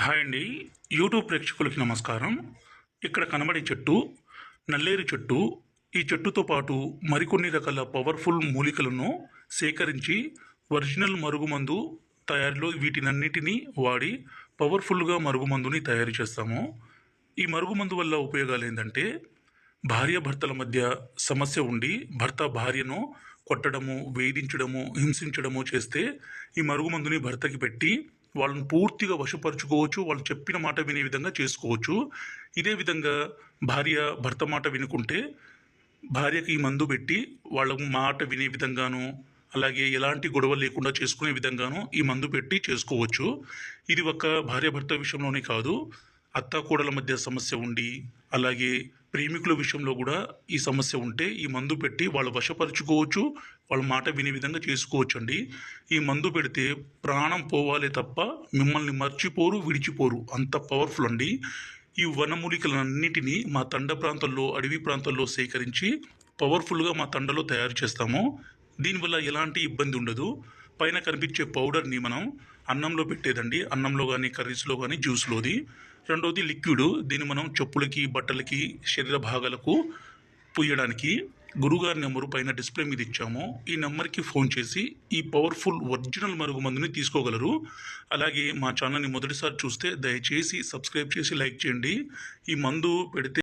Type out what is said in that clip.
Hi అండి. YouTube ప్రేక్షకులకి నమస్కారం. ఇక్కడ కనబడే చెట్టు నల్లేరు చెట్టు. ఈ చెట్టుతో పాటు మరికొన్ని రకాల పవర్ఫుల్ మూలికలను సేకరించి ఒరిజినల్ మరుగుమందు తయారీలో వీటినన్నిటినీ వాడి పవర్ఫుల్గా మరుగుమందుని తయారు చేస్తాము. ఈ మరుగుమందు వల్ల ఉపయోగాలు ఏంటంటే, భార్యాభర్తల మధ్య సమస్య ఉండి భర్త భార్యను కొట్టడము, వేధించడము, హింసించడము చేస్తే ఈ మరుగుమందుని భర్తకి పెట్టి వాళ్ళని పూర్తిగా వశపరుచుకోవచ్చు. వాళ్ళు చెప్పిన మాట వినే విధంగా చేసుకోవచ్చు. ఇదే విధంగా భార్య భర్త మాట వినుకుంటే భార్యకి ఈ మందు పెట్టి వాళ్ళ మాట వినే విధంగాను, అలాగే ఎలాంటి గొడవ లేకుండా చేసుకునే విధంగాను ఈ మందు పెట్టి చేసుకోవచ్చు. ఇది ఒక భార్యాభర్త విషయంలోనే కాదు, అత్తాకోడల మధ్య సమస్య ఉండి, అలాగే ప్రేమికుల విషయంలో కూడా ఈ సమస్య ఉంటే ఈ మందు పెట్టి వాళ్ళు వశపరుచుకోవచ్చు. వాళ్ళ మాట వినే విధంగా చేసుకోవచ్చు అండి. ఈ మందు పెడితే ప్రాణం పోవాలే తప్ప మిమ్మల్ని మర్చిపోరు, విడిచిపోరు. అంత పవర్ఫుల్ అండి. ఈ వనమూలికలన్నిటినీ మా తండ ప్రాంతాల్లో, అడవి ప్రాంతాల్లో సేకరించి పవర్ఫుల్గా మా తండలో తయారు చేస్తాము. దీనివల్ల ఎలాంటి ఇబ్బంది ఉండదు. పైన కనిపించే పౌడర్ని మనం అన్నంలో పెట్టేదండి. అన్నంలో కానీ, కర్రీస్లో కానీ, జ్యూస్లోది. రెండోది లిక్విడ్. దీన్ని మనం చెప్పులకి, బట్టలకి, శరీర భాగాలకు పూయడానికి. గురుగారి నెంబరు పైన డిస్ప్లే మీద ఇచ్చాము. ఈ నెంబర్కి ఫోన్ చేసి ఈ పవర్ఫుల్ ఒరిజినల్ మరుగుమందుని తీసుకోగలరు. అలాగే మా ఛానల్ని మొదటిసారి చూస్తే దయచేసి సబ్స్క్రైబ్ చేసి లైక్ చేయండి. ఈ మందు పెడితే